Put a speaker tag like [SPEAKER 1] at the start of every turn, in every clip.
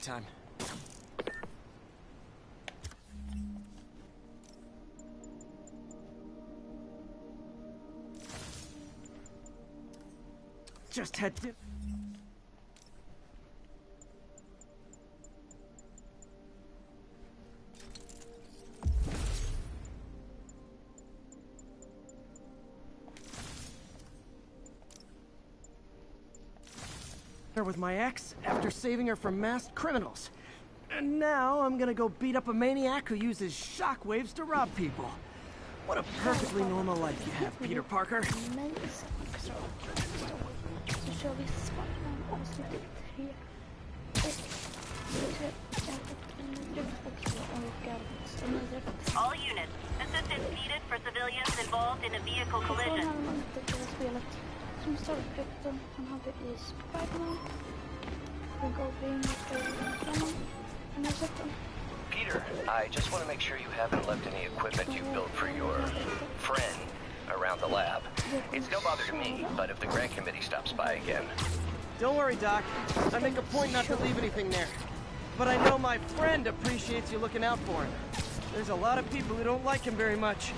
[SPEAKER 1] time. Just had to... with my ex after saving her from masked criminals. And now I'm gonna go beat up a maniac who uses shockwaves to rob people. What a perfectly normal life you have, Peter Parker.
[SPEAKER 2] All units, assistance needed for civilians involved in a vehicle collision.
[SPEAKER 3] Som startprodukten han hade i Spiderman.
[SPEAKER 4] Peter, I just want to make sure you haven't left any equipment you built for your friend around the lab. It's no bother to me, but if the grant committee stops by again...
[SPEAKER 1] Don't worry, Doc. I make a point not to leave anything there. But I know my friend appreciates you looking out for him. There's a lot of people who don't like him very much.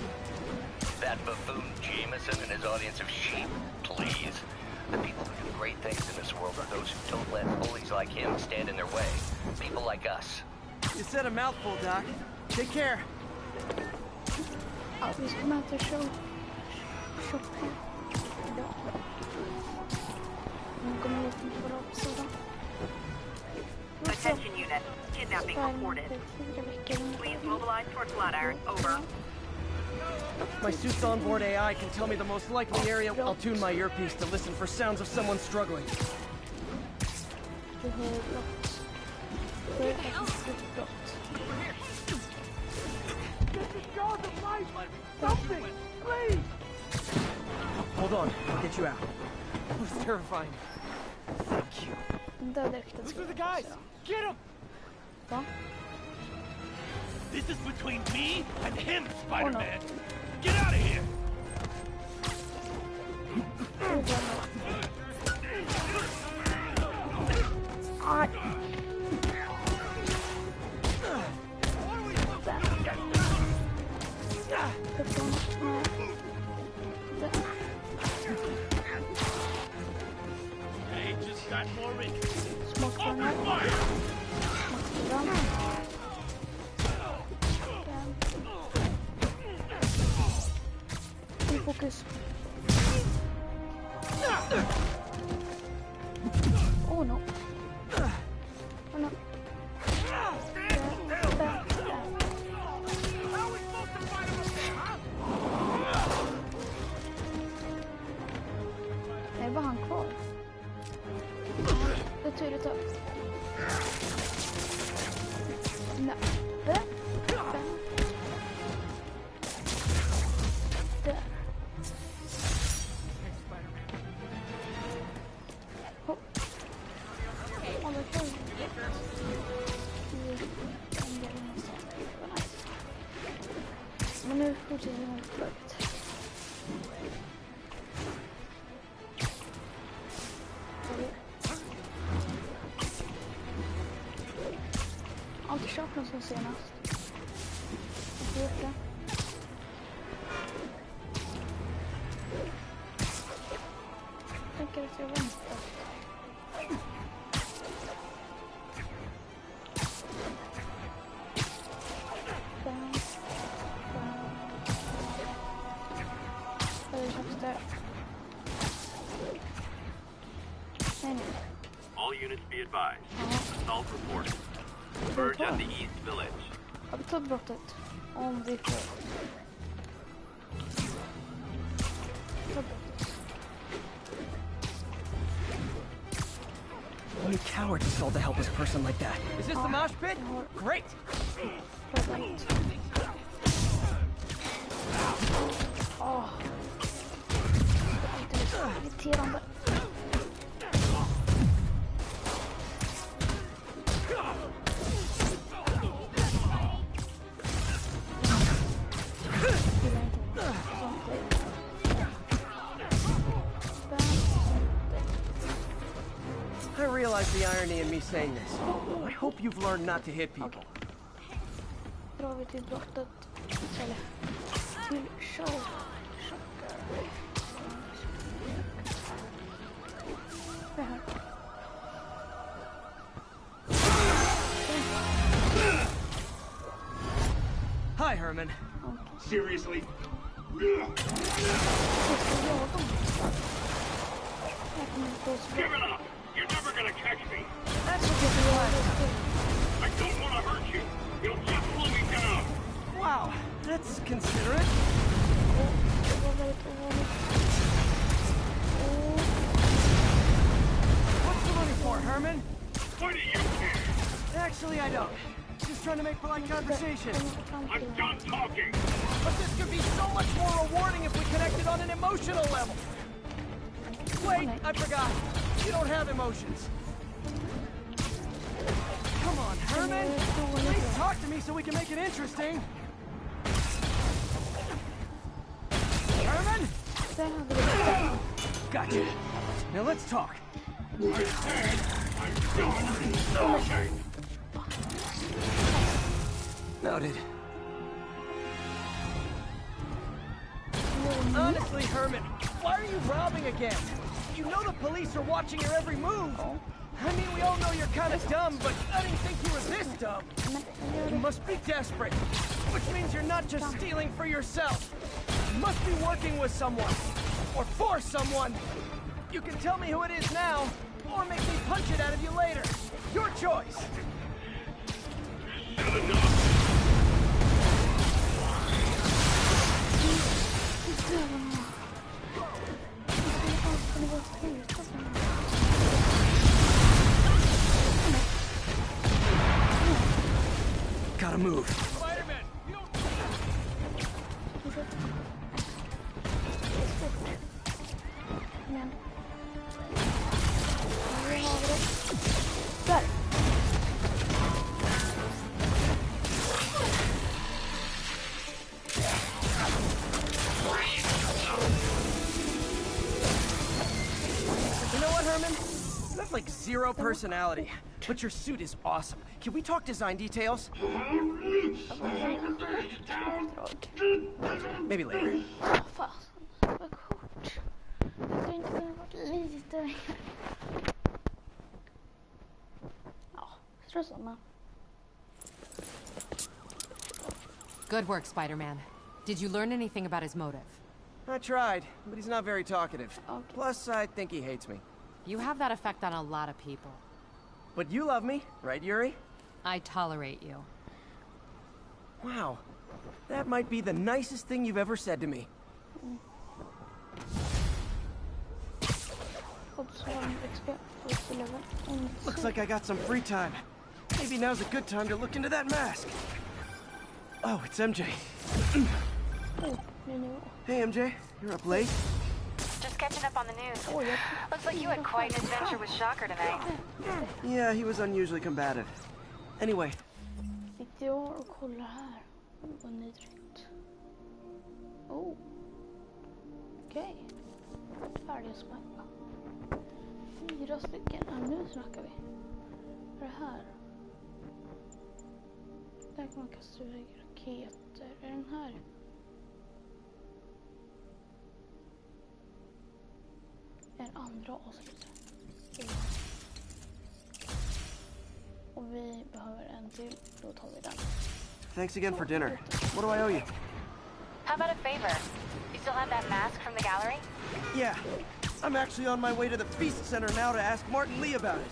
[SPEAKER 4] That buffoon Jameson and his audience of sheep? Please. The people who do great things in this world are those who don't let bullies like him stand in their way. People like us.
[SPEAKER 1] You said a mouthful, Doc. Take care.
[SPEAKER 3] Vi ska möta shopping. Nu kommer jag inte på rapsidan.
[SPEAKER 2] Attention unit. Kidnapping reported. Please mobilize towards Flatiron. Over.
[SPEAKER 1] My suit's onboard AI can tell me the most likely area. I'll tune my earpiece to listen for sounds of someone struggling. Something, please! Hold on, I'll get you out. It was terrifying. Thank you.
[SPEAKER 3] Those
[SPEAKER 5] are the guys! Get him!
[SPEAKER 3] Va?
[SPEAKER 5] This is between me and him, Spider-Man! Get out of here! They just got more in. Open fire!
[SPEAKER 3] Focus. Oh no. Oh no. Nej, var han kvar? Det är tydligt upp. Nej. Där. Men nu fortsätter vi med plugget. Jag har inte kört någon som senast. Jag får gjort det. Jag tänker att jag väntar.
[SPEAKER 5] All units be advised. Assault reported. Converge at the East Village.
[SPEAKER 3] Har vi tagit brottet? Om vi får. Ta brottet.
[SPEAKER 1] Only coward assault a helpless person like that. Is this the mosh pit? Great!
[SPEAKER 3] Åh. Det är så irriterande.
[SPEAKER 1] I realize the irony in me saying this. I hope you've learned not to hit people.
[SPEAKER 3] Drar vi till brottet. Eller till show. Det här.
[SPEAKER 1] Hi, Herman.
[SPEAKER 5] Seriously?
[SPEAKER 3] Give
[SPEAKER 5] Give it up! You're never gonna catch me!
[SPEAKER 1] That's what you do last time.
[SPEAKER 5] I don't want to hurt you! You'll just slow me down!
[SPEAKER 1] Wow, that's considerate. What's the money for, Herman?
[SPEAKER 5] Why do you care?
[SPEAKER 1] Actually, I don't. Just trying to make polite conversation.
[SPEAKER 5] I'm done talking!
[SPEAKER 1] But this could be so much more rewarding if we connected on an emotional level. Wait, I forgot. You don't have emotions. Come on, Herman. Please talk to me so we can make it interesting. Herman? Gotcha. Now let's talk.
[SPEAKER 5] I said I'm done talking!
[SPEAKER 1] Noted. Honestly, Herman, why are you robbing again? You know the police are watching your every move. I mean, we all know you're kind of dumb, but I didn't think you were this dumb. You must be desperate, which means you're not just stealing for yourself. You must be working with someone, or for someone. You can tell me who it is now, or make me punch it out of you later. Your choice.
[SPEAKER 5] Shut it up!
[SPEAKER 1] Gotta move.
[SPEAKER 5] Spiderman! You don't...
[SPEAKER 3] Men. Vi har det. Där.
[SPEAKER 1] You know what, Herman? You have like zero personality, but your suit is awesome. Can we talk design details? Maybe later.
[SPEAKER 3] Fasen, vad kort. Jag skulle inte kunna varit lite längre. Ja, stressad man.
[SPEAKER 6] Good work, Spider-Man. Did you learn anything about his motive?
[SPEAKER 1] I tried, but he's not very talkative.
[SPEAKER 3] Okay.
[SPEAKER 1] Plus, I think he hates me.
[SPEAKER 6] You have that effect on a lot of people.
[SPEAKER 1] But you love me, right, Yuri?
[SPEAKER 6] I tolerate you.
[SPEAKER 1] Wow. That might be the nicest thing you've ever said to me. Looks like I got some free time. Maybe now's a good time to look into that mask. Oh, it's MJ. Hey, MJ. You're up late?
[SPEAKER 2] Just catching up on the news. Looks like you had quite an adventure with Shocker tonight.
[SPEAKER 1] Yeah, he was unusually combative. Anyway.
[SPEAKER 3] Sitter jag och kollar här. Vad nydligt. Oh. Okej. Färdiga spänna. 4 stycken. Ja, nu snackar vi. Vad är det här? Där kan man kasta iväg raketer. Är den här? En andra avslutet. Och vi behöver en till. Då tar vi den.
[SPEAKER 1] Thanks again for dinner. What do I owe you?
[SPEAKER 2] How about a favor? You still have that mask from the gallery?
[SPEAKER 1] Yeah. I'm actually on my way to the Feast Center now to ask Martin Lee about it.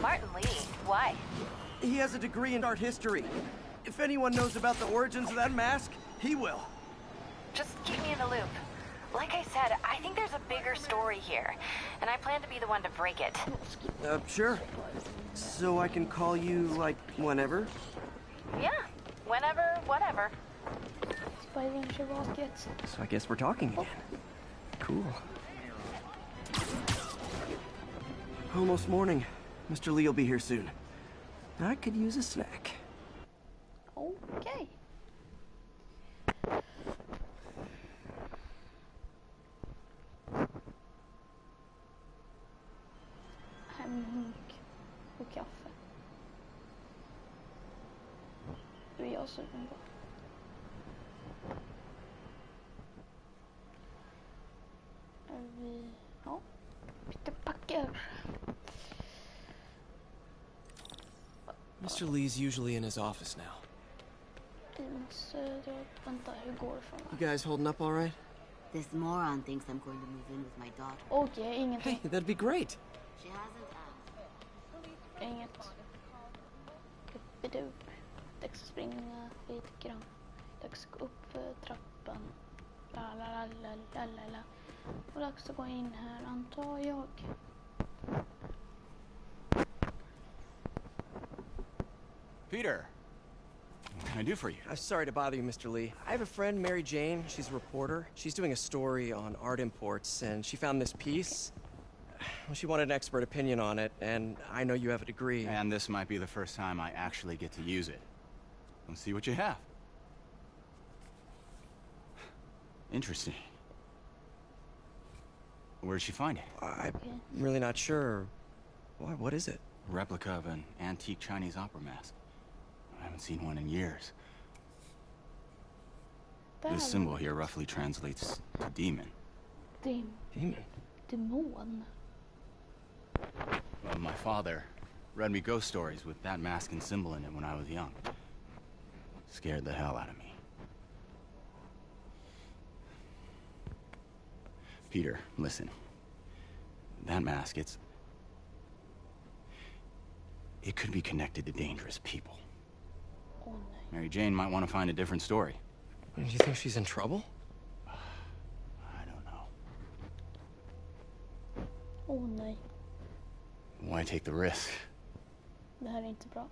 [SPEAKER 2] Martin Lee? Why?
[SPEAKER 1] He has a degree in art history. If anyone knows about the origins of that mask, he will.
[SPEAKER 2] Just keep me in the loop. Like I said, I think there's a bigger story here, and I plan to be the one to break it.
[SPEAKER 1] Sure. So I can call you, like, whenever?
[SPEAKER 2] Yeah, whenever, whatever.
[SPEAKER 3] Spiderman kör vaket.
[SPEAKER 1] So I guess we're talking again. Cool. Almost morning. Mr. Lee will be here soon. I could use a snack.
[SPEAKER 3] Okej. Här är en hunk och kaffe. jag sugen på. Ja, bytte packer.
[SPEAKER 1] Mr. Lee's usually in his office now.
[SPEAKER 3] Vänta, hur går det för mig?
[SPEAKER 1] You guys holding up all right?
[SPEAKER 7] This moron thinks I'm going to move in with my daughter.
[SPEAKER 3] Okej, ingenting.
[SPEAKER 1] Hey, that'd be great.
[SPEAKER 7] She hasn't asked.
[SPEAKER 3] Inget. Uppidup. Dags att springa lite grann. Dags att gå upp för trappan. Lalalala. Och dags att gå in här, antar jag.
[SPEAKER 8] Peter, what can I do for you?
[SPEAKER 1] I'm sorry to bother you, Mr. Lee. I have a friend, Mary Jane. She's a reporter. She's doing a story on art imports, and she found this piece. Well, she wanted an expert opinion on it, and I know you have a degree.
[SPEAKER 8] And this might be the first time I actually get to use it. Let's see what you have. Interesting. Where did she find it?
[SPEAKER 1] I'm really not sure. Why? What is it?
[SPEAKER 8] A replica of an antique Chinese opera mask. I haven't seen one in years. This symbol here roughly translates to demon.
[SPEAKER 1] Demon?
[SPEAKER 3] Demon?
[SPEAKER 8] Well, my father read me ghost stories with that mask and symbol in it when I was young. Scared the hell out of me. Peter, listen. That mask, it could be connected to dangerous people.
[SPEAKER 3] Oh, nej.
[SPEAKER 8] Mary Jane might want to find a different story.
[SPEAKER 1] Do you think she's in trouble?
[SPEAKER 8] I don't know.
[SPEAKER 3] Oh, nej.
[SPEAKER 8] Why take the risk?
[SPEAKER 3] Det här är inte bra.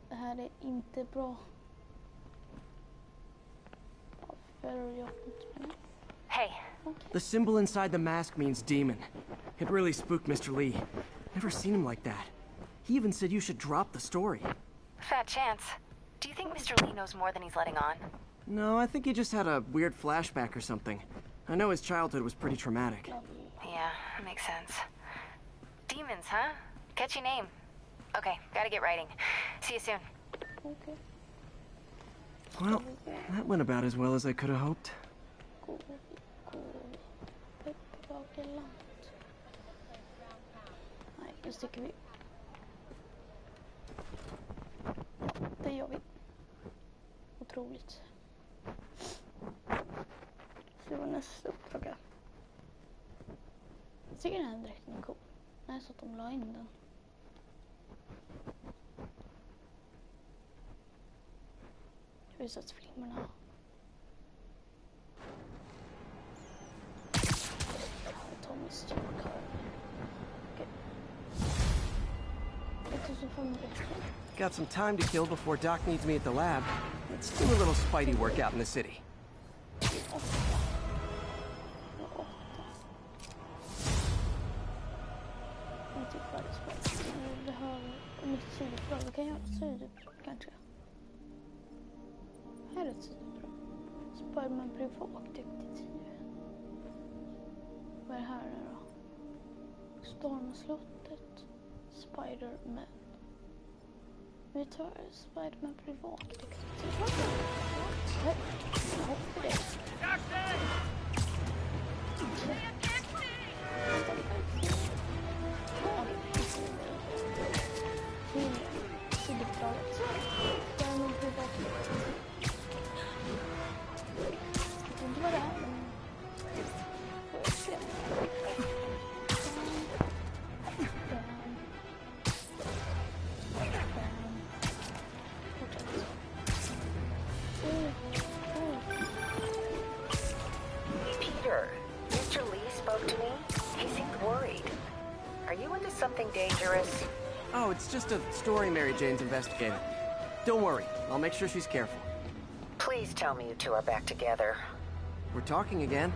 [SPEAKER 3] Det här är inte bra. Varför har jag inte med?
[SPEAKER 2] Hey,
[SPEAKER 3] Okay.
[SPEAKER 1] The symbol inside the mask means demon. It really spooked Mr. Lee. Never seen him like that. He even said you should drop the story.
[SPEAKER 2] fat chance. Do you think Mr. Lee knows more than he's letting on?
[SPEAKER 1] No, I think he just had a weird flashback or something. I know his childhood was pretty traumatic.
[SPEAKER 2] Yeah, makes sense. Demons, huh? Catchy name. Okay, gotta get writing. See you soon.
[SPEAKER 3] Okay.
[SPEAKER 1] Well, that went about as well as I could have hoped.
[SPEAKER 3] Pepparkakeland. Nej, nu sticker vi. Ja, det gör vi. Otroligt. Så det var nästa uppdrag här. Jag tycker den här dräkten är cool. Nej, så att de la in den. Jag har ju sett filmerna. Tommy Stewart. Okej. 1500.
[SPEAKER 1] Got some time to kill before Doc needs me at the lab. Let's do a little Spidey workout in the city.
[SPEAKER 3] Det har mycket sidouppdrag. Vi kan göra ett sidouppdrag kanske. Här är ett sidouppdrag. Spiderman privatdetektiv. Vad är det här nu då? Storma slottet. Spiderman. Vi tar Spiderman privatdetektiv. Hej. Hopp det. Sidouppdraget. Spiderman privatdetektiv. Jag tror inte vad det är, men... Får jag se?
[SPEAKER 2] Peter, Mr. Lee spoke to me. He seemed worried. Are you into something dangerous?
[SPEAKER 1] Oh, it's just a story Mary Jane's investigating. Don't worry, I'll make sure she's careful.
[SPEAKER 2] Please tell me you two are back together.
[SPEAKER 1] We're talking again.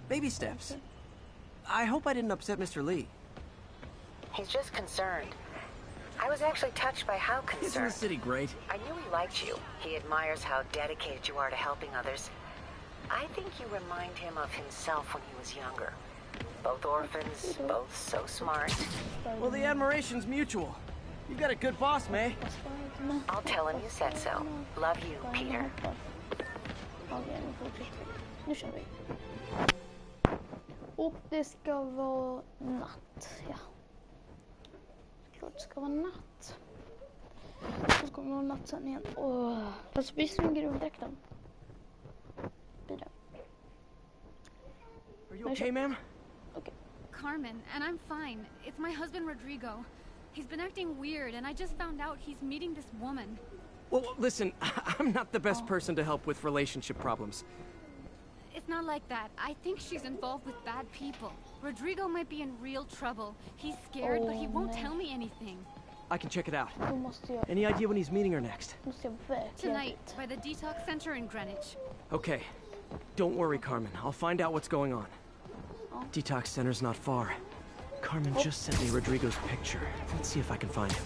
[SPEAKER 1] Baby steps. I hope I didn't upset Mr. Lee.
[SPEAKER 2] He's just concerned. I was actually touched by how
[SPEAKER 1] Isn't the
[SPEAKER 2] concerned.
[SPEAKER 1] city great?
[SPEAKER 2] I knew he liked you. He admires how dedicated you are to helping others. I think you remind him of himself when he was younger. Both orphans, both so smart.
[SPEAKER 1] Well, the admiration's mutual. You got a good boss, May.
[SPEAKER 2] I'll tell him you said so. Love you, Peter.
[SPEAKER 3] Okej, nu fortsätter vi. Nu kör vi. Och det ska vara natt, ja. Klart det ska vara natt. Så ska det vara natt sen igen. Fast vi svänger runt dräkten. Bilen.
[SPEAKER 1] Are you okay, ma'am?
[SPEAKER 3] Okay.
[SPEAKER 9] Carmen, and I'm fine. It's my husband, Rodrigo. He's been acting weird, and I just found out he's meeting this woman.
[SPEAKER 1] Well, listen, I'm not the best person to help with relationship problems.
[SPEAKER 9] It's not like that. I think she's involved with bad people. Rodrigo might be in real trouble. He's scared, but he won't tell me anything.
[SPEAKER 1] I can check it out.
[SPEAKER 3] Då måste jag,
[SPEAKER 1] Any idea when he's meeting her next?
[SPEAKER 3] måste jag verkligen
[SPEAKER 9] Tonight,
[SPEAKER 3] dit.
[SPEAKER 9] by the detox center in Greenwich.
[SPEAKER 1] Okay. Don't worry, Carmen. I'll find out what's going on. Detox center's not far. Carmen just sent me Rodrigo's picture. Let's see if I can find him.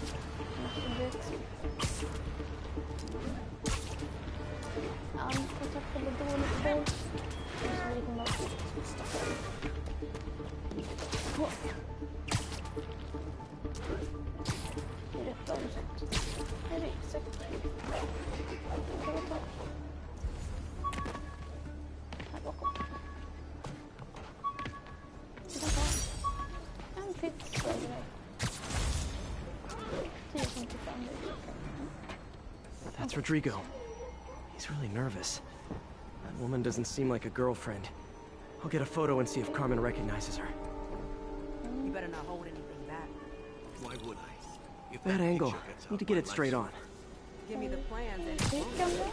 [SPEAKER 3] Han får tappa lite dåligt boll. Så vi kommer att det är rätt avsätt. Det är ryggsäck. Kan vi ta här bakom. Titta på. En pizza och grej. 10,55 ryggsäckar.
[SPEAKER 1] That's Rodrigo. He's really nervous. That woman doesn't seem like a girlfriend. I'll get a photo and see if Carmen recognizes her.
[SPEAKER 2] You better not hold anything back.
[SPEAKER 5] Why would I? If
[SPEAKER 1] That angle.
[SPEAKER 5] picture gets
[SPEAKER 1] Need to
[SPEAKER 5] out,
[SPEAKER 1] get
[SPEAKER 5] my
[SPEAKER 1] it straight
[SPEAKER 5] life's
[SPEAKER 1] on.
[SPEAKER 2] Give me the plans and
[SPEAKER 3] Kikande.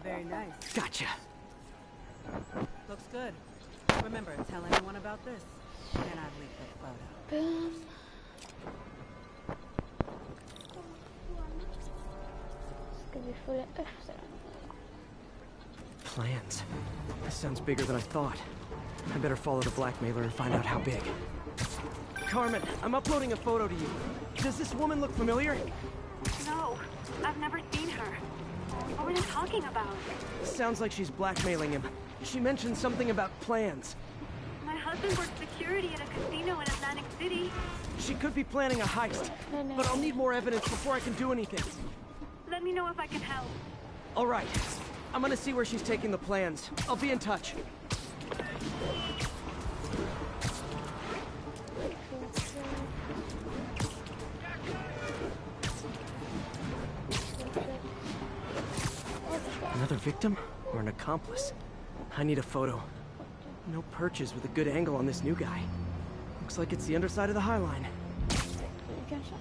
[SPEAKER 2] very nice.
[SPEAKER 1] Gotcha.
[SPEAKER 2] Looks good. Remember, tell anyone about this. And I'd leave the photo.
[SPEAKER 3] Ska vi följa efter den?
[SPEAKER 1] Plans. This sounds bigger than I thought. I better follow the blackmailer and find out how big. Carmen, I'm uploading a photo to you. Does this woman look familiar?
[SPEAKER 9] No, I've never seen her. What were they talking about?
[SPEAKER 1] Sounds like she's blackmailing him. She mentioned something about plans.
[SPEAKER 9] My husband works security at a casino in Atlantic City.
[SPEAKER 1] She could be planning a heist, but I'll need more evidence before I can do anything.
[SPEAKER 9] Let me know if I can help.
[SPEAKER 1] All right. I'm gonna see where she's taking the plans. I'll be in touch. Another victim or an accomplice? I need a photo. No perches with a good angle on this new guy. Looks like it's the underside of the High Line.
[SPEAKER 3] Kanske.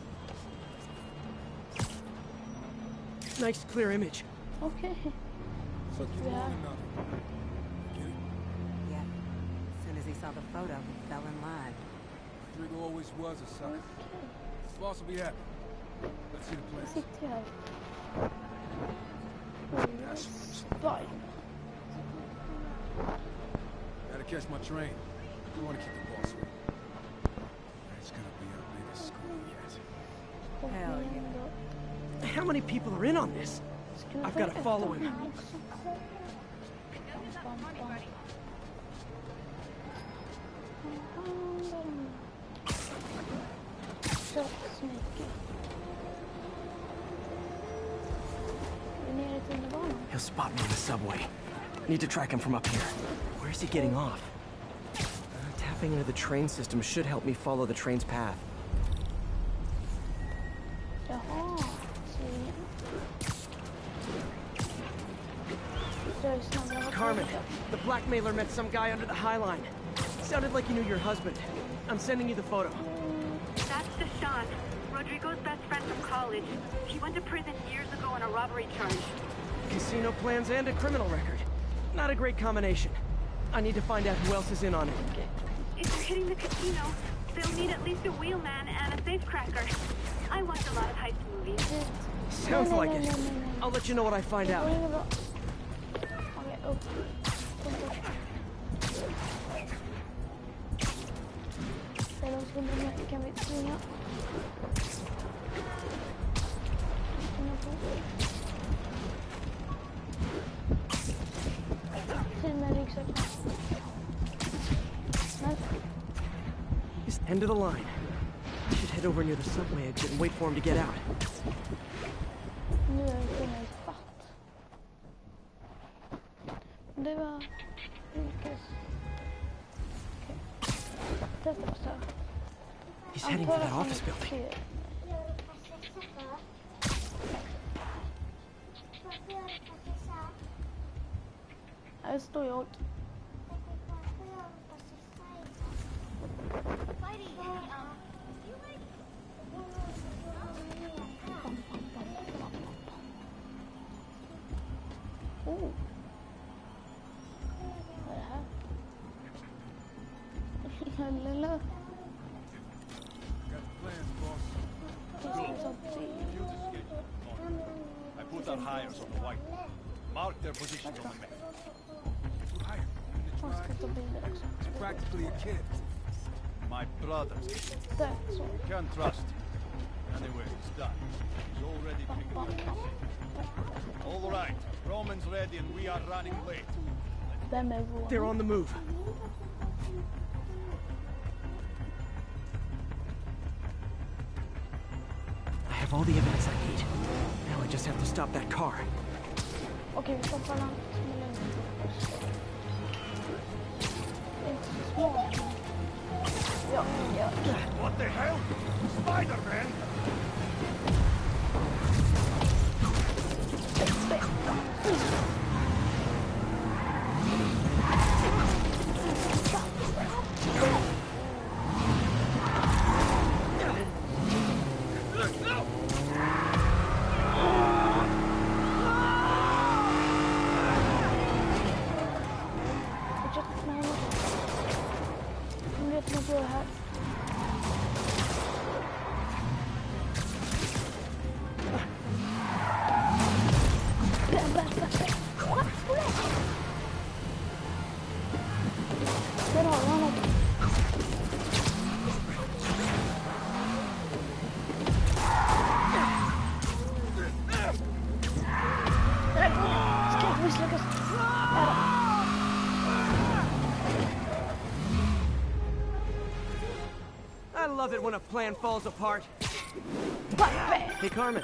[SPEAKER 1] Nice clear image.
[SPEAKER 3] Okej.
[SPEAKER 10] Fuck you
[SPEAKER 3] Yeah.
[SPEAKER 10] long enough. Get it?
[SPEAKER 2] Yeah. As soon as he saw the photo, he fell in line.
[SPEAKER 10] Rodrigo always was a sucker. His boss will be happy. Let's see the
[SPEAKER 3] Jag
[SPEAKER 10] plans.
[SPEAKER 3] sitter här. Spiderman.
[SPEAKER 10] Gotta catch my train. I want to keep the boss with me. It's gonna be our biggest school yet.
[SPEAKER 3] Och
[SPEAKER 2] Hell
[SPEAKER 3] vi
[SPEAKER 2] yeah.
[SPEAKER 3] ändå...
[SPEAKER 1] How many people are in on this?
[SPEAKER 3] Ska vi
[SPEAKER 1] I've
[SPEAKER 3] följa
[SPEAKER 1] gotta follow
[SPEAKER 3] efter
[SPEAKER 1] him.
[SPEAKER 3] honom också? Bam, bam, bam. Så smycker. Vi är nere i tunnelbanan.
[SPEAKER 1] He'll spot me in the subway. Need to track him from up here. Where's he getting off? Tapping into the train system should help me follow the train's path.
[SPEAKER 3] Jaha, så igen. Så är det snabbare.
[SPEAKER 1] Carmen, the blackmailer met some guy under the High Line. Sounded like he knew your husband. I'm sending you the photo.
[SPEAKER 9] That's Deshaun, Rodrigo's best friend from college. He went to prison years ago on a robbery charge.
[SPEAKER 1] Casino plans and a criminal record. Not a great combination. I need to find out who else is in on it.
[SPEAKER 9] If you're hitting the casino, they'll need at least a wheelman and a safecracker. I watch a lot of heist movies.
[SPEAKER 1] Sounds like it. I'll let you know what I find out.
[SPEAKER 3] Det går bra. Okej, upp. Kom först. Sen om 100 meter kan vi springa. Springa på. Tid med ryggsäck. Men,
[SPEAKER 1] Just end of the line. Should head over near the subway exit and wait for him to get out.
[SPEAKER 3] Nu är jag kunnat fatt. Det var... Lucas. Okej. Testa så.
[SPEAKER 1] He's heading for that office building. Här står jag. Oh. Vad är det här? Lilla.
[SPEAKER 10] I put our hires on the white. Mark their positions on the map. He's practically a kid. My brother's kid. You can't trust him. Anyway, he's done. He's already picked up. All right, Roman's ready and we are running late.
[SPEAKER 1] They're on the move. I have all the evidence I need. Now I just have to stop that car.
[SPEAKER 3] Okay, vi stoppar den. Inte så smart. Ja.
[SPEAKER 10] What the hell? Spiderman!
[SPEAKER 1] I love it when a plan falls apart. Hey, Carmen.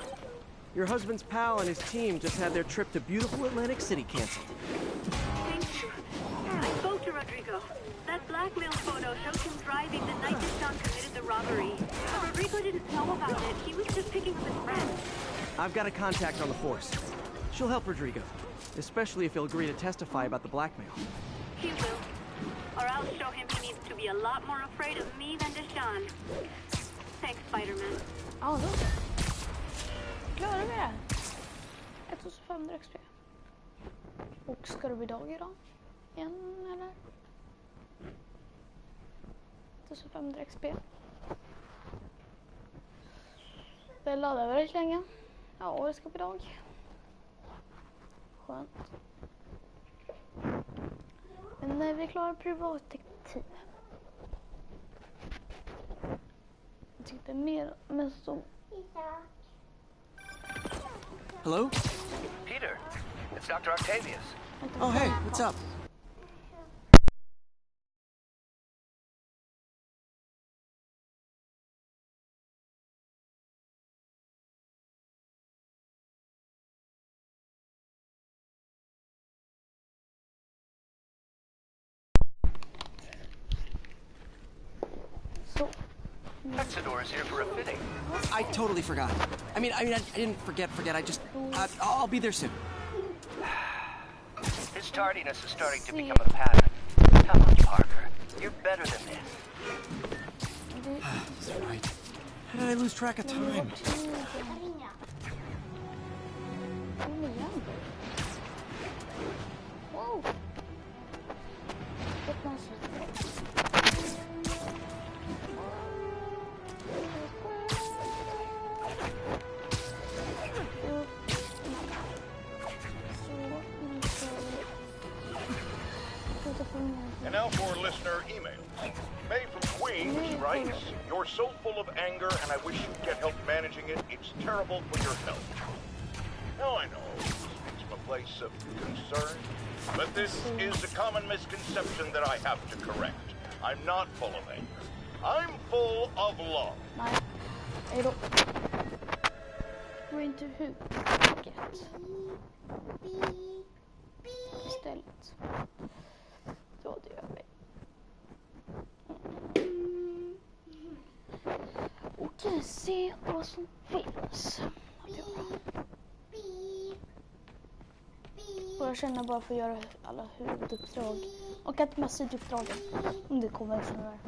[SPEAKER 1] Your husband's pal and his team just had their trip to beautiful Atlantic City canceled.
[SPEAKER 11] Thank you. I spoke to Rodrigo. That blackmail photo shows him driving the night Deshaun committed the robbery. But Rodrigo didn't know about it. He was just picking up his friends.
[SPEAKER 1] I've got a contact on the force. She'll help Rodrigo, especially if he'll agree to testify about the blackmail.
[SPEAKER 11] He will. Or I'll show him he needs to be a lot more afraid of me than Deshaun. Thanks, Spiderman.
[SPEAKER 3] Ja, då. Klarar vi det? 1500 XP. Och ska det bli dag idag? Igen, eller? 1500 XP. Det laddar väldigt länge. Ja, det ska bli dag. Skönt. Men när vi klarar privatdetektiv. Jag tyckte mer med så...
[SPEAKER 8] Hello?
[SPEAKER 4] Peter, it's Dr. Octavius.
[SPEAKER 8] Oh, hey, what's up?
[SPEAKER 4] Hexador is here for a fitting.
[SPEAKER 1] I totally forgot. I didn't forget. I just... I'll be there soon.
[SPEAKER 4] His tardiness is starting to become a pattern. Come on, Parker. You're better than this.
[SPEAKER 1] That's right. How did I lose track of time?
[SPEAKER 3] Whoa.
[SPEAKER 12] And now for listener email. May from Queens writes, "You're so full of anger and I wish you'd get help managing it. It's terrible for your health." Now I know it's from a place of concern, but this is a common misconception that I have to correct. I'm not full of anger. I'm full of love.
[SPEAKER 3] Nej, hejdå. Gå in till huvudet. Istället. Så det gör vi. Okej, se vad som finns att göra. Och jag känner bara för att göra alla huvuduppdrag. Och ett massivuppdrag. Om det kommer från där.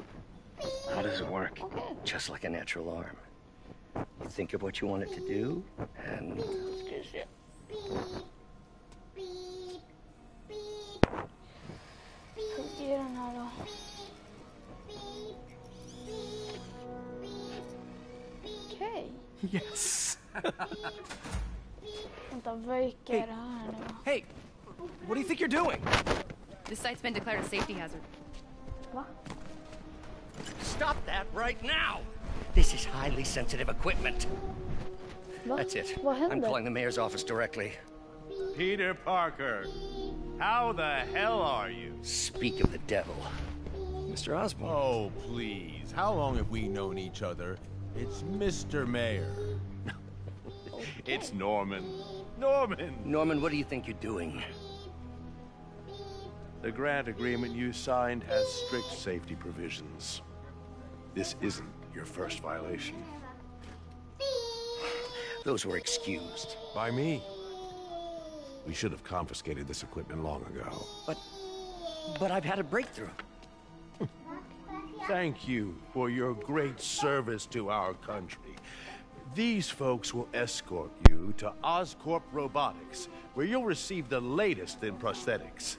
[SPEAKER 4] How does it work?
[SPEAKER 3] Okay.
[SPEAKER 4] Just like a natural arm. You think of what you want it to do, and...
[SPEAKER 3] Ge den här då. Okej.
[SPEAKER 1] Yes.
[SPEAKER 3] Vänta, vad är det här nu?
[SPEAKER 1] Hey, what do you think you're doing?
[SPEAKER 6] This site's been declared a safety hazard.
[SPEAKER 3] Va?
[SPEAKER 4] Stop that right now! This is highly sensitive equipment.
[SPEAKER 3] Va?
[SPEAKER 4] That's it.
[SPEAKER 3] Vad händer?
[SPEAKER 4] I'm calling the mayor's office directly.
[SPEAKER 10] Peter Parker, how the hell are you?
[SPEAKER 4] Speak of the devil. Mr. Osborn.
[SPEAKER 13] Oh, please. How long have we known each other? It's Mr. Mayor.
[SPEAKER 10] It's Norman. Norman!
[SPEAKER 4] Norman, what do you think you're doing?
[SPEAKER 10] The grant agreement you signed has strict safety provisions. This isn't your first violation.
[SPEAKER 4] Those were excused.
[SPEAKER 13] By me. We should have confiscated this equipment long ago.
[SPEAKER 4] But I've had a breakthrough.
[SPEAKER 10] Thank you for your great service to our country. These folks will escort you to Oscorp Robotics, where you'll receive the latest in prosthetics.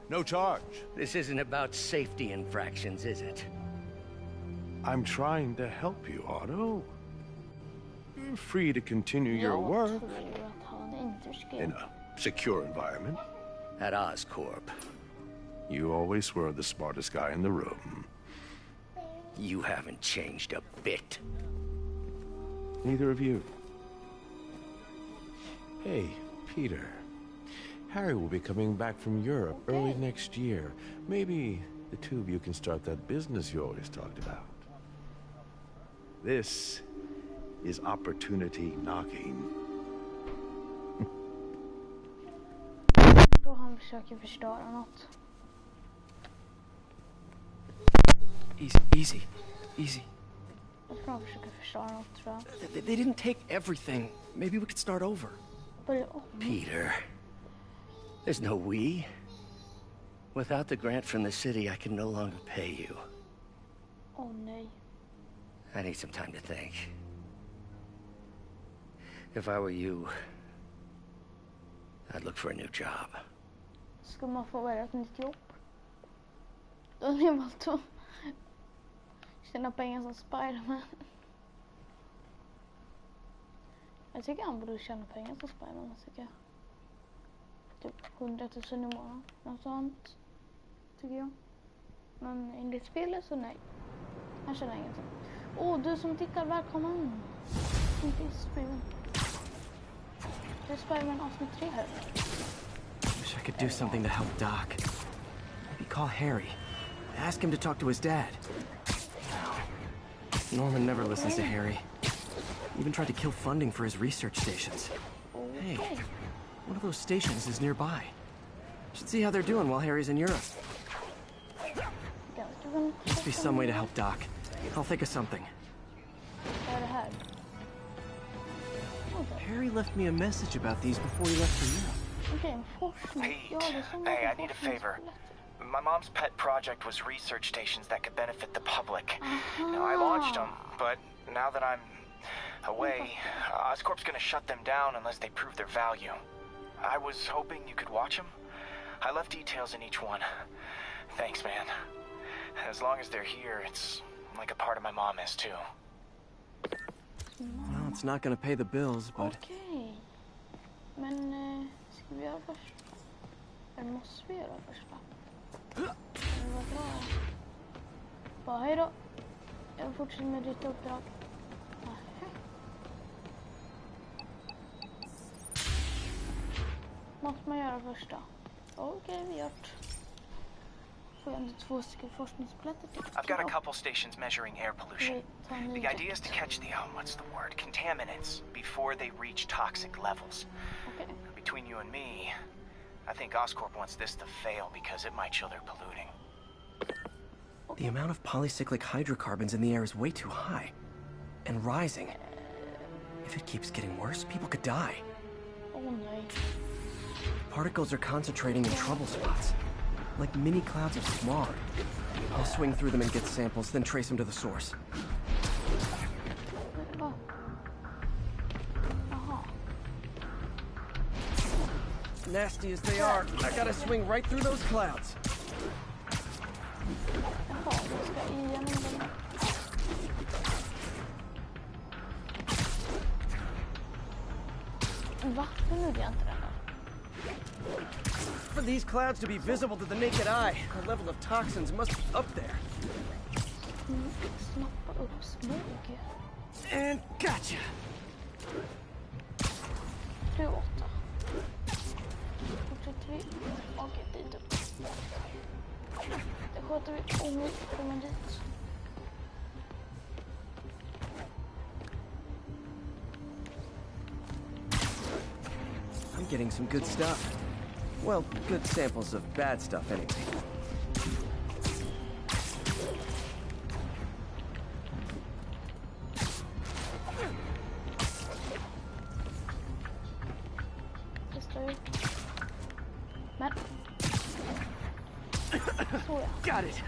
[SPEAKER 10] No charge.
[SPEAKER 4] This isn't about safety infractions, is it?
[SPEAKER 10] I'm trying to help you, Otto. You're free to continue your work in a secure environment.
[SPEAKER 4] At Oscorp.
[SPEAKER 10] You always were the smartest guy in the room.
[SPEAKER 4] You haven't changed a bit.
[SPEAKER 10] Neither of you.
[SPEAKER 13] Hey, Peter. Harry will be coming back from Europe early next year. Maybe the two of you can start that business you always talked about.
[SPEAKER 10] This is opportunity knocking.
[SPEAKER 3] Jag tror han försöker förstöra något.
[SPEAKER 1] Easy.
[SPEAKER 3] Jag tror han försöker förstöra något, tror jag.
[SPEAKER 1] They didn't take everything. Maybe we could start over.
[SPEAKER 4] Peter, there's no we. Without the grant from the city, I can no longer pay you.
[SPEAKER 3] Åh nej.
[SPEAKER 4] I need some time to think. If I were you, I'd look for a new job.
[SPEAKER 3] Ska man få välja ett nytt jobb? Då har ni valt att tjäna pengar som Spiderman. Jag tycker han borde tjäna pengar som Spiderman, tycker jag. Typ 100 000 i månaden. Något sånt, tycker jag. Men enligt spelet så nej. Han tjänar ingenting. Du som tittar, välkommen. Inte Spiderman. Det är Spiderman avsnitt 3 här.
[SPEAKER 1] Wish I could do something to help Doc. Maybe call Harry. Ask him to talk to his dad. Norman never listens to Harry. Even tried to kill funding for his research stations. Hey, one of those stations is nearby. Should see how they're doing while Harry's in Europe. Must be some way to help Doc. I'll think of something. Harry left me a message about these before he left for Europe.
[SPEAKER 14] Hey, I need a favor. My mom's pet project was research stations that could benefit the public. Now, I launched them, but now that I'm away, Oscorp's gonna shut them down unless they prove their value. I was hoping you could watch them. I left details in each one. Thanks, man. As long as they're here, it's like a part of my mom is, too.
[SPEAKER 1] Well, it's not gonna pay the bills, but...
[SPEAKER 3] Okej. Men ska vi göra först? Eller måste vi göra först va? Det var bra. Bara hej då. Jag fortsätter med ditt uppdrag. Måste man göra först då? Okej, vi gjort. får jag ändå 2 stycken forskningsplättar till.
[SPEAKER 14] I've got a couple stations measuring air pollution. The idea is to catch the, what's the word, contaminants before they reach toxic levels.
[SPEAKER 3] Okay.
[SPEAKER 14] Between you and me, I think Oscorp wants this to fail because it might show they're polluting.
[SPEAKER 1] The amount of polycyclic hydrocarbons in the air is way too high. And rising. If it keeps getting worse, people could die.
[SPEAKER 3] Oh no.
[SPEAKER 1] Particles are concentrating in trouble spots. Like mini clouds of smog. I'll swing through them and get samples, then trace them to the source.
[SPEAKER 3] Oh. Aha.
[SPEAKER 1] Nasty as they are, I gotta swing right through those clouds.
[SPEAKER 3] Jaha, jag ska igenom den. Va? Nu gjorde jag inte den där.
[SPEAKER 1] For these clouds to be visible to the naked eye, the level of toxins must be up there.
[SPEAKER 3] Snappa upp smog.
[SPEAKER 1] And gotcha!
[SPEAKER 3] 38. 43. Okej, dit upp. Det sköter vi om vi kommer dit.
[SPEAKER 1] I'm getting some good stuff. Well, good samples of bad stuff anyway.
[SPEAKER 3] Men. Så ja.
[SPEAKER 1] Got it.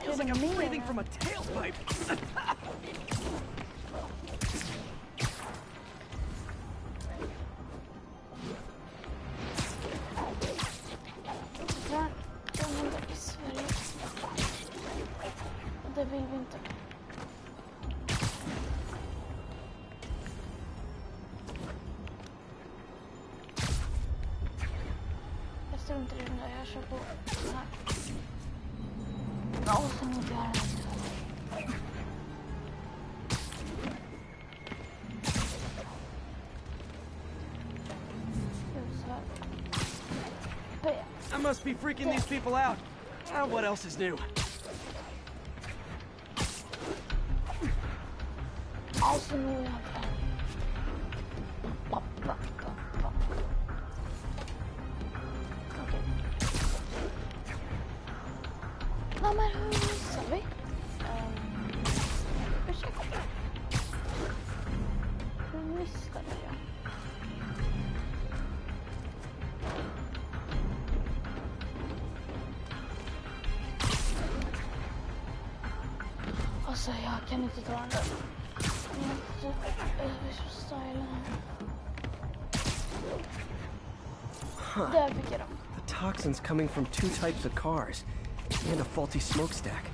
[SPEAKER 1] Feels like I'm breathing from a tailpipe.
[SPEAKER 3] Det vill vi inte. Jag struntar i den där, jag kör på den här. Ja, och sen inte göra det.
[SPEAKER 1] I must be freaking these people out. What else is new?
[SPEAKER 3] Alltså nu är jag okej. Nej men hur missar vi? Ursäkta. Hur missade jag? Alltså jag kan inte ta den där.
[SPEAKER 1] Huh. The toxins coming from 2 types of cars and a faulty smokestack.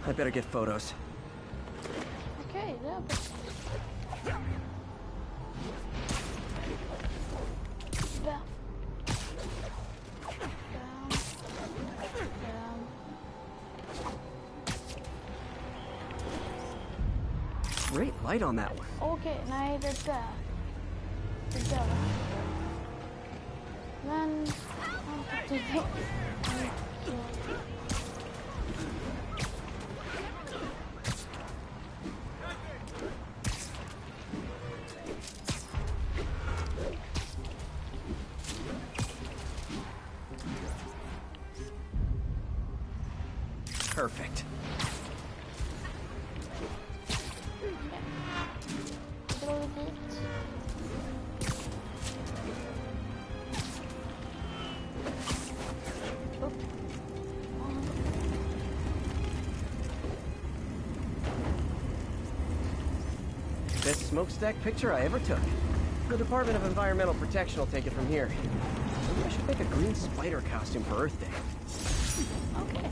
[SPEAKER 1] I better get photos.
[SPEAKER 3] Okay, there.
[SPEAKER 1] Great light on that one.
[SPEAKER 3] Okej, nej det där. Det där. Men...
[SPEAKER 1] Perfect. Best smokestack picture I ever took. The Department of Environmental Protection will take it from here. Maybe I should make a green spider costume for Earth Day.
[SPEAKER 3] Okay.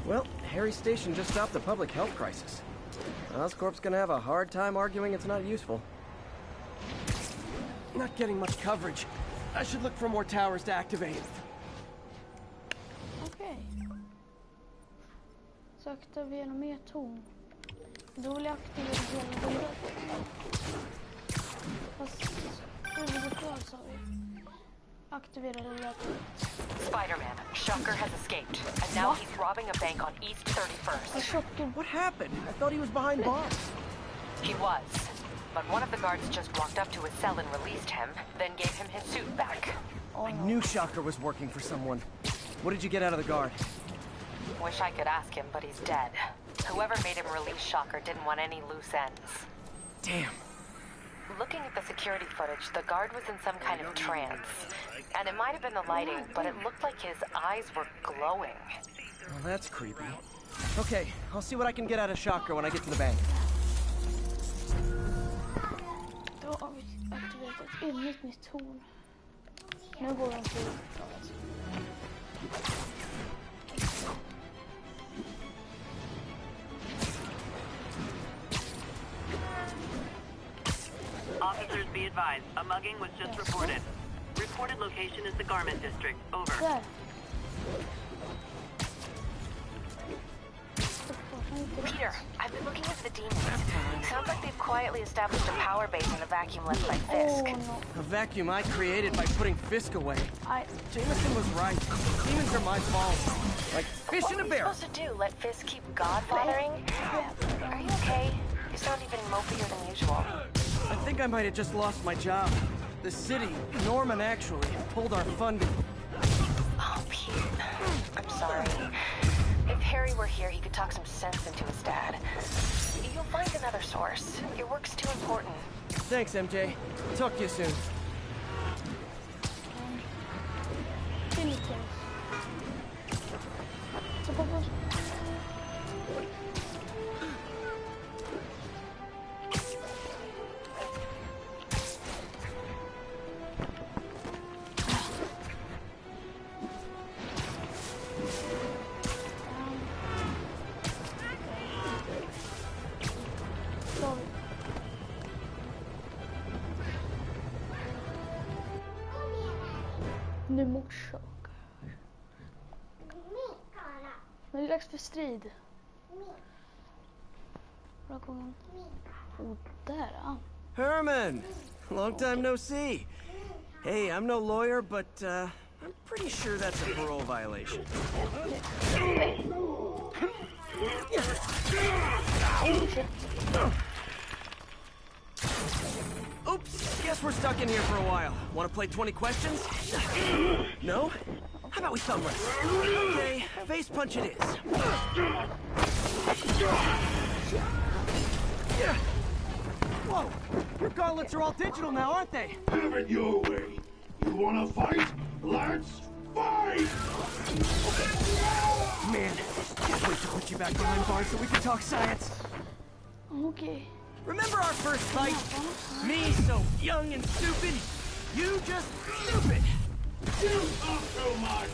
[SPEAKER 1] Well, Harry's station just stopped a public health crisis. Oscorp's gonna have a hard time arguing it's not useful. Not getting much coverage. I should look for more towers to activate.
[SPEAKER 3] Okej. Så aktivera mer torn. Då vill jag aktivera hela bordet. Fast huvudet kvar sa vi. Aktivera det där.
[SPEAKER 2] Spiderman, Shocker has escaped, and now he's robbing a bank on East 31st.
[SPEAKER 1] What happened? I thought he was behind bars.
[SPEAKER 2] He was, but one of the guards just walked up to his cell and released him, then gave him his suit back.
[SPEAKER 1] I knew Shocker was working for someone. What did you get out of the guard?
[SPEAKER 2] Wish I could ask him, but he's dead. Whoever made him release Shocker didn't want any loose ends.
[SPEAKER 1] Damn.
[SPEAKER 2] Looking at the security footage, the guard was in some kind of trance. And it might have been the lighting, but it looked like his eyes were glowing.
[SPEAKER 1] Well, that's creepy. Okay, I'll see what I can get out of Shocker when I get to the bank.
[SPEAKER 3] Då har vi aktiverat ett inligt nytt torn. Nu går de till
[SPEAKER 11] Officers be advised, a mugging was just reported. Reported location is the Garment District. Over.
[SPEAKER 3] Där.
[SPEAKER 2] Peter, I've been looking into the demons. Sounds like they've quietly established a power base in the vacuum left by Fisk.
[SPEAKER 1] A vacuum I created by putting Fisk away. Jameson was right. Demons are my fault. Like fish in a barrel.
[SPEAKER 2] What are we supposed to do? Let Fisk keep godfathering? Are you okay? You sound even mopier than usual.
[SPEAKER 1] I think I might have just lost my job. The city, Norman actually, pulled our funding.
[SPEAKER 2] Oh, Pete. I'm sorry. If Harry were here, he could talk some sense into his dad. You'll find another source. Your work's too important.
[SPEAKER 1] Thanks, MJ. Talk to you soon.
[SPEAKER 3] Nu morsakar. Nu är det dags för strid. Bra gången. Oh, där ja.
[SPEAKER 1] Herman! Long time no see. Hey, I'm no lawyer, but I'm pretty sure that's a parole violation. Oops, guess we're stuck in here for a while. Want to play 20 questions? No? How about we thumb wrestle? Okay, face punch it is. Whoa, your gauntlets are all digital now, aren't they?
[SPEAKER 15] Have it your way. You wanna fight? Let's fight!
[SPEAKER 1] Man, can't wait to put you back behind bars so we can talk science.
[SPEAKER 3] Okay.
[SPEAKER 1] Remember our first fight? Me so young and stupid. You just stupid.
[SPEAKER 15] You talk too much.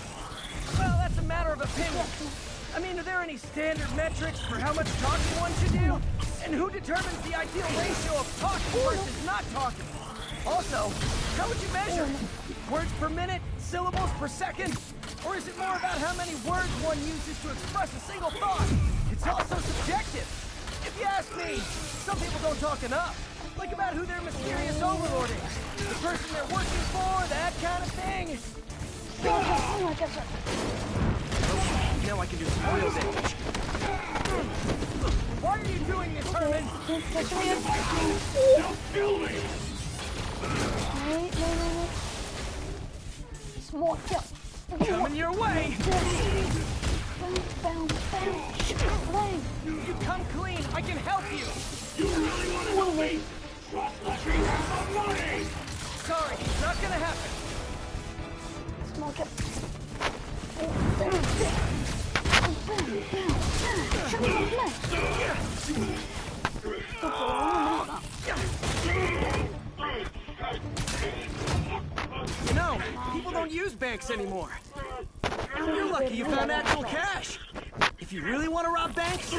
[SPEAKER 1] Well, that's a matter of opinion. I mean, are there any standard metrics for how much talking one should do? And who determines the ideal ratio of talking versus not talking? Also, how would you measure? Words per minute? Syllables per second? Or is it more about how many words one uses to express a single thought? It's also subjective. If you ask me, some people don't talk enough. Like about who their mysterious overlord is. The person they're working for, that kind of thing. Okay, now I can do some real damage. Why are you doing this, Herman?
[SPEAKER 15] Don't kill me!
[SPEAKER 3] Smaka.
[SPEAKER 1] Coming your way! You come clean, I can help you!
[SPEAKER 15] You really want to help me? Just let me have the money!
[SPEAKER 1] Sorry, not gonna happen.
[SPEAKER 3] Smaka.
[SPEAKER 1] You know, people don't use banks anymore. You're lucky you found actual cash. If you really want to rob banks,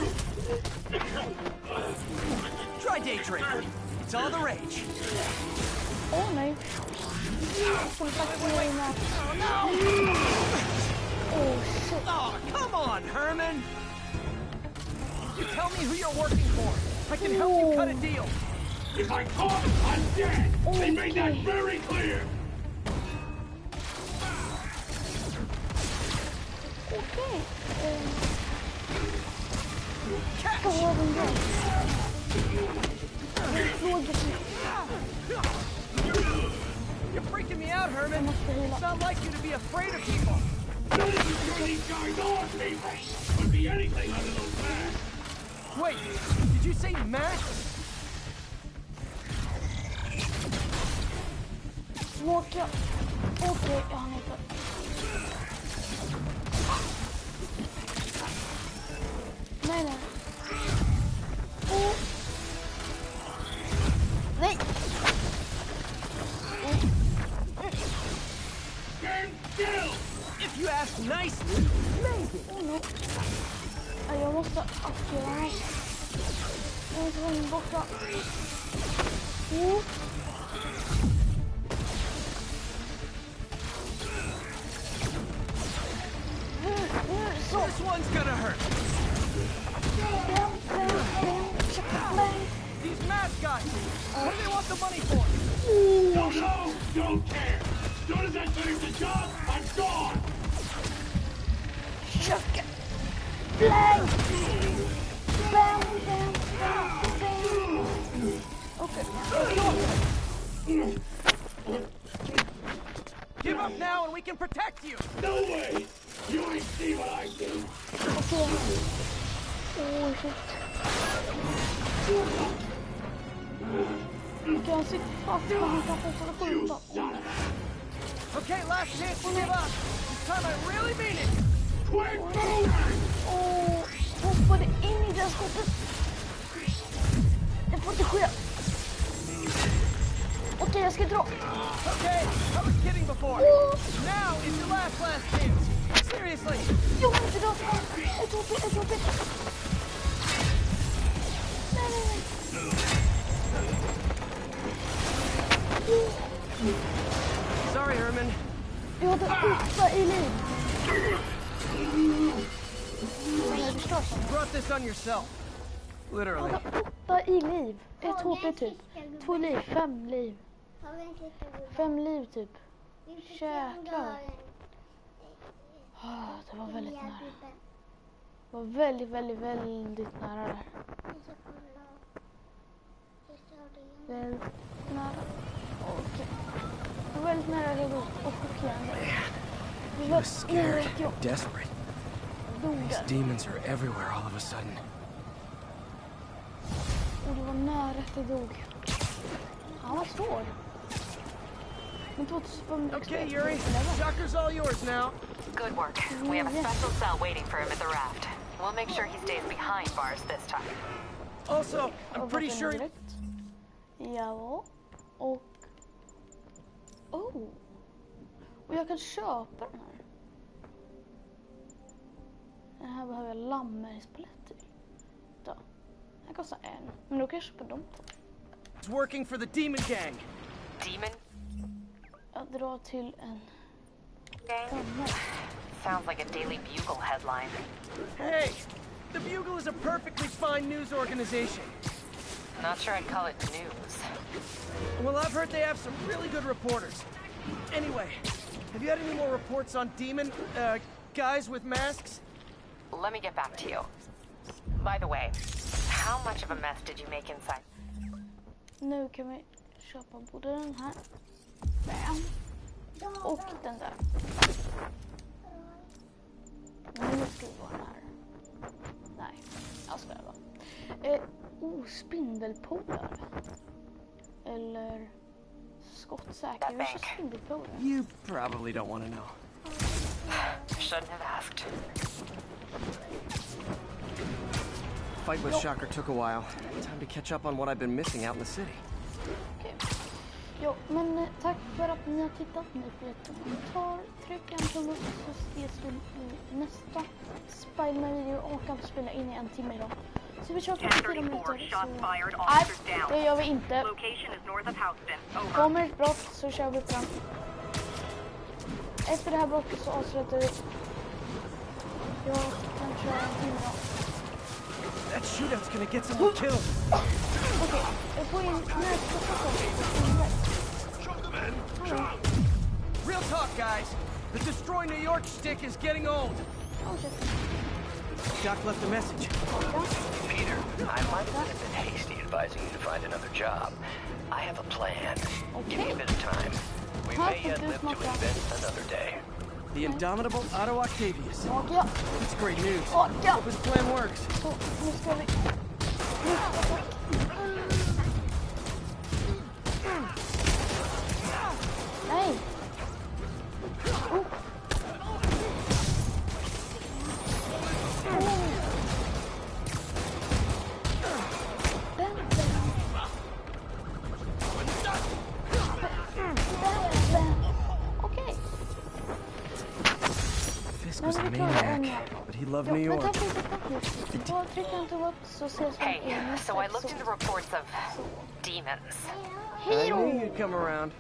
[SPEAKER 1] try day trading. It's all the rage.
[SPEAKER 3] Oh nej.
[SPEAKER 1] Oh no!
[SPEAKER 3] Oh shit.
[SPEAKER 1] Oh, come on, Herman! You tell me who you're working for. I can help you cut a deal.
[SPEAKER 15] If I talk, I'm dead. They made that very clear.
[SPEAKER 3] Okej.
[SPEAKER 1] Catch!
[SPEAKER 3] Vad var den där?
[SPEAKER 1] You're freaking me out, Herman. It's not like you to be afraid of people.
[SPEAKER 15] These guys are people. Could be anything under those masks.
[SPEAKER 1] Wait, did you say masks?
[SPEAKER 3] Åka. Okej, han är inte. Nej, nej. Oh. Nej.
[SPEAKER 1] If you ask nicely, maybe.
[SPEAKER 3] Oh no. Jag måste aktivera honom. Jag måste vara borta. Oh.
[SPEAKER 1] So this one's gonna hurt. These mascots, what do they want the money for?
[SPEAKER 15] Don't know, don't care. As soon as I finish the job, I'm gone.
[SPEAKER 3] Chuck it. Bang. Bam, bam, bam, bam. Okay.
[SPEAKER 1] Give up now and we can protect you.
[SPEAKER 15] No way. You ain't see what I do.
[SPEAKER 3] Okay. Oh shit. Okay, han sitter fast. Han kan fortsätta skjuta.
[SPEAKER 1] Okay, last chance to give up. This time I really mean it.
[SPEAKER 15] Quick move!
[SPEAKER 3] Oh, hoppade in I det skottet. Det får inte ske. Okej, jag ska dra.
[SPEAKER 1] Okay, I was kidding before. Now is your last chance. Seriously.
[SPEAKER 3] Jag kan inte dra. Ett HP. Nej.
[SPEAKER 1] Sorry, Herman.
[SPEAKER 3] Jag hade 8 I liv.
[SPEAKER 1] You brought this on yourself. Literally.
[SPEAKER 3] Jag hade 8 I liv. 1 HP typ. 2 liv. 5 liv. 5 liv typ. Jäklar. Det var väldigt nära. Det var väldigt nära där. Väldigt nära. Okej. Det var väldigt nära det och chockerande.
[SPEAKER 1] He was scared, desperate. These demons are everywhere all of a sudden.
[SPEAKER 3] Och det var nära att det dog. Han var svår.
[SPEAKER 1] Okay, Yuri. Shocker's all yours now.
[SPEAKER 2] Good work. We have a special cell waiting for him at the raft. We'll make sure he stays behind bars this time.
[SPEAKER 1] Also, I'm pretty sure...
[SPEAKER 3] Ja, och... Oh! Och jag kan köpa den här. Den här behöver jag lammerispalet till. Då. Den här kostar 1. Men då kan jag köpa dem på.
[SPEAKER 1] It's working for the demon gang.
[SPEAKER 2] Demon?
[SPEAKER 3] Jag drar till en...
[SPEAKER 2] Sounds like a Daily Bugle headline.
[SPEAKER 1] Hey! The Bugle is a perfectly fine news organization.
[SPEAKER 2] Not sure I'd call it news.
[SPEAKER 1] Well, I've heard they have some really good reporters. Anyway, have you had any more reports on demon, guys with masks?
[SPEAKER 2] Let me get back to you. By the way, how much of a mess did you make inside?
[SPEAKER 3] Nu kan vi köpa både den här. Bam. Och den där. Nu ska vi vara här. Nej, jag ska bara. Spindelpolar. Eller skottsäker. Jag kör spindelpolar.
[SPEAKER 1] You probably don't want to know.
[SPEAKER 2] Shouldn't have asked.
[SPEAKER 1] Fight with Shocker took a while. Time to catch up on what I've been missing out in the city.
[SPEAKER 3] Okay. Jo, men tack för att ni har tittat. Ni får ett kommentar. Tryck en tumme upp så ses vi i nästa Spiderman-video och kan spela in i 1 timme idag. Så vi kör 44 minuter. Nej, det gör vi inte. Kommer ett brott så kör vi fram. Efter det här brottet så avslutar vi Jag kan köra en till då.
[SPEAKER 1] That shootout's gonna get someone killed.
[SPEAKER 3] Okej, jag får in nästa sak.
[SPEAKER 1] Real talk, guys. The Destroy New York stick is getting old.
[SPEAKER 3] Oh shit.
[SPEAKER 1] Doc left a message.
[SPEAKER 4] Peter, I might have been a bit hasty advising you to find another job. I have a plan. Give me a bit of time. We may yet live to invent another day.
[SPEAKER 1] The indomitable Otto Octavius.
[SPEAKER 3] Ja.
[SPEAKER 1] That's great news.
[SPEAKER 3] Ja.
[SPEAKER 1] Hope his plan works.
[SPEAKER 3] Så, nu ska vi... Nej. Oh. Okej.
[SPEAKER 1] Fisk was a maniac, but he loved New York.
[SPEAKER 2] Hey, so I looked into reports of demons.
[SPEAKER 1] I knew you'd come around.